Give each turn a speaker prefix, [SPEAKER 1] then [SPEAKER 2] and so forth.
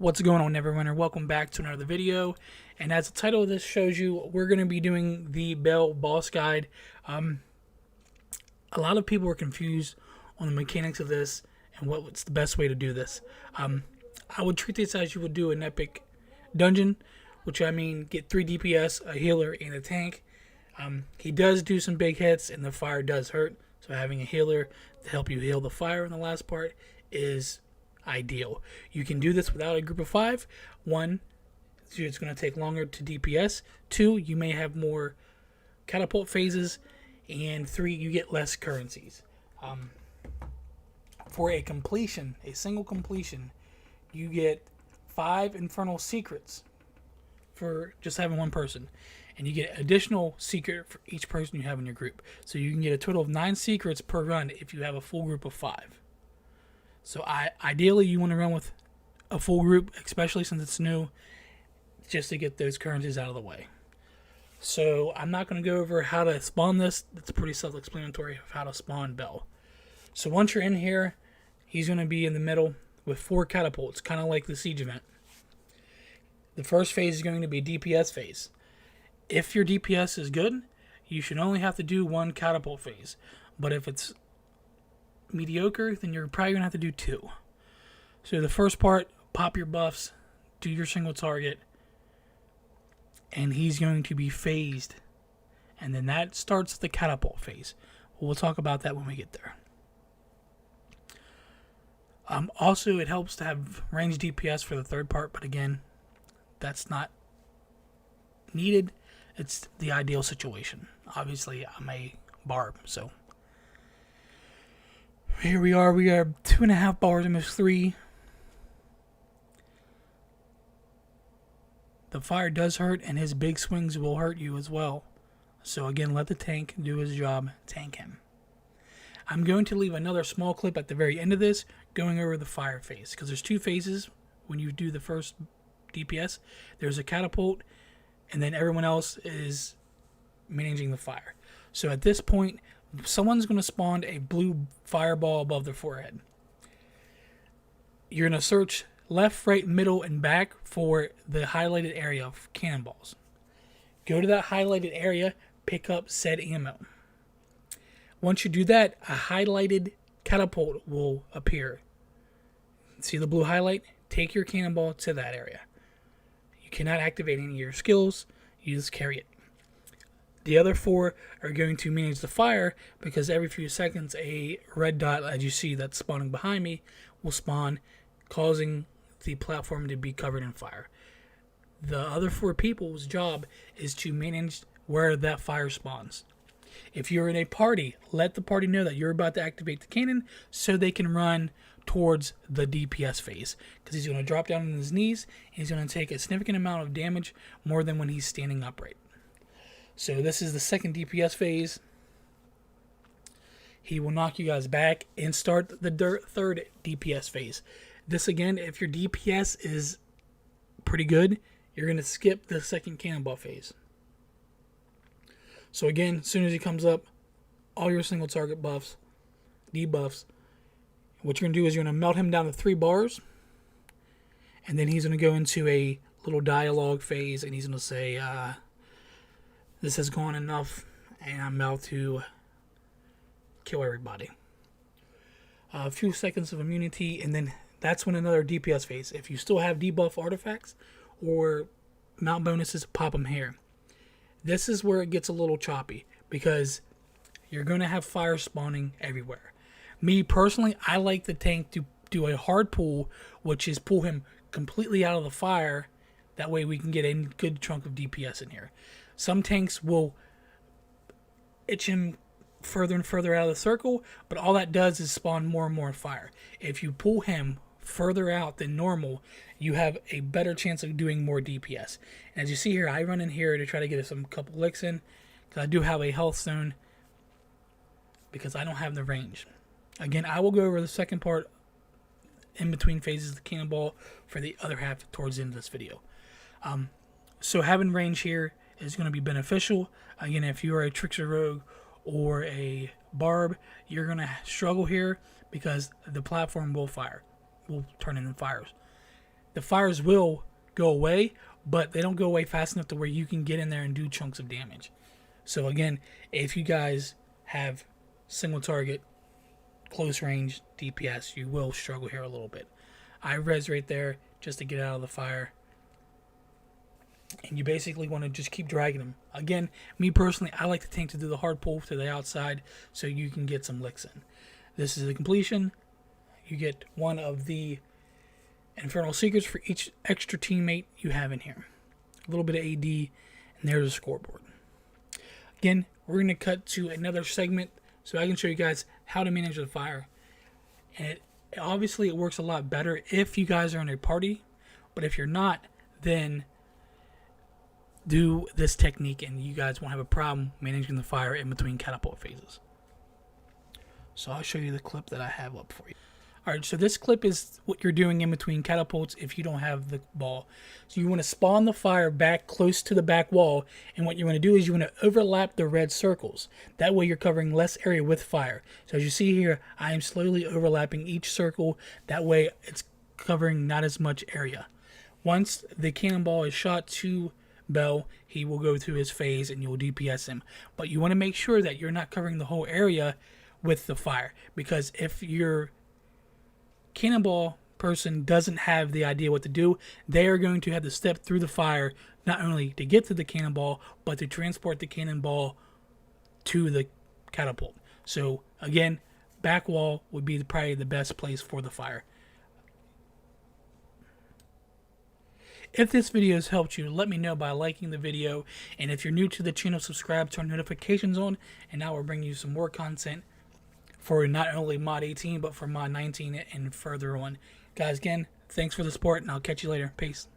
[SPEAKER 1] What's going on, Neverwinter? Welcome back to another video. And as the title of this shows you, we're going to be doing the Bell boss guide. A lot of people are confused on the mechanics of this and what's the best way to do this. I would treat this as you would do an epic dungeon, which I mean get 3 DPS, a healer, and a tank. He does do some big hits and the fire does hurt. So having a healer to help you heal the fire in the last part is ideal. You can do this without a group of 5. 1, it's going to take longer to DPS. 2, you may have more catapult phases. And 3, you get less currencies. For a completion, a single completion, you get 5 infernal secrets for just having one person. And you get additional secret for each person you have in your group. So you can get a total of 9 secrets per run if you have a full group of 5. So ideally you want to run with a full group, especially since it's new, just to get those currencies out of the way. So I'm not going to go over how to spawn this. It's pretty self-explanatory of how to spawn Bell. So once you're in here, he's going to be in the middle with 4 catapults, kind of like the siege event. The first phase is going to be DPS phase. If your DPS is good, you should only have to do 1 catapult phase. But if it's mediocre, then you're probably gonna have to do 2. So the first part, pop your buffs, do your single target, and he's going to be phased, and then that starts the catapult phase. We'll talk about that when we get there. Also, it helps to have ranged DPS for the third part, but again, that's not needed. It's the ideal situation. Obviously, I'm a barb, so here we are 2.5 bars, almost 3. The fire does hurt, and his big swings will hurt you as well. So again, let the tank do his job, tank him. I'm going to leave another small clip at the very end of this, going over the fire phase, because there's 2 phases when you do the first DPS. There's a catapult, and then everyone else is managing the fire. So at this point, someone's going to spawn a blue fireball above their forehead. You're going to search left, right, middle, and back for the highlighted area of cannonballs. Go to that highlighted area, pick up said ammo. Once you do that, a highlighted catapult will appear. See the blue highlight? Take your cannonball to that area. You cannot activate any of your skills. You just carry it. The other 4 are going to manage the fire, because every few seconds a red dot, as you see that's spawning behind me, will spawn, causing the platform to be covered in fire. The other 4 people's job is to manage where that fire spawns. If you're in a party, let the party know that you're about to activate the cannon so they can run towards the DPS phase, because he's going to drop down on his knees and he's going to take a significant amount of damage, more than when he's standing upright. So this is the second DPS phase. He will knock you guys back and start the third DPS phase. This again, if your DPS is pretty good, you're going to skip the second cannonball phase. So again, as soon as he comes up, all your single target buffs, debuffs, what you're going to do is you're going to melt him down to 3 bars. And then he's going to go into a little dialogue phase, and he's going to say, this has gone enough, and I'm about to kill everybody. A few seconds of immunity, and then that's when another DPS phase. If you still have debuff artifacts or mount bonuses, pop them here. This is where it gets a little choppy, because you're going to have fire spawning everywhere. Me personally, I like the tank to do a hard pull, which is pull him completely out of the fire. That way we can get a good chunk of DPS in here. Some tanks will itch him further and further out of the circle, but all that does is spawn more and more fire. If you pull him further out than normal, you have a better chance of doing more DPS. And as you see here, I run in here to try to get some couple licks in, because I do have a health stone, because I don't have the range. Again, I will go over the second part in between phases of the cannonball for the other half towards the end of this video. So having range here is going to be beneficial. Again, if you are a trickster rogue or a barb, you're going to struggle here, because the platform will turn into fires. the fires will go away, but they don't go away fast enough to where you can get in there and do chunks of damage. So again, if you guys have single target, close range DPS, you will struggle here a little bit. I res right there just to get out of the fire. And you basically want to just keep dragging them. Again, me personally, I like the tank to do the hard pull to the outside so you can get some licks in. This is a completion. You get one of the Infernal Secrets for each extra teammate you have in here. A little bit of AD, and there's a scoreboard. Again, we're going to cut to another segment so I can show you guys how to manage the fire. And obviously it works a lot better if you guys are in a party, but if you're not, then do this technique and you guys won't have a problem managing the fire in between catapult phases. So I'll show you the clip that I have up for you. Alright, so this clip is what you're doing in between catapults if you don't have the ball. So you want to spawn the fire back close to the back wall, and what you want to do is you want to overlap the red circles. That way you're covering less area with fire. So as you see here, I am slowly overlapping each circle. That way it's covering not as much area. Once the cannonball is shot to Bell, he will go through his phase and you'll DPS him. But you want to make sure that you're not covering the whole area with the fire, because if your cannonball person doesn't have the idea what to do, they are going to have to step through the fire not only to get to the cannonball, but to transport the cannonball to the catapult. So again, back wall would be probably the best place for the fire. If this video has helped you, let me know by liking the video, and if you're new to the channel, subscribe, turn notifications on, and I will bring you some more content for not only mod 18 but for mod 19 and further on. Guys, again, thanks for the support, and I'll catch you later. Peace.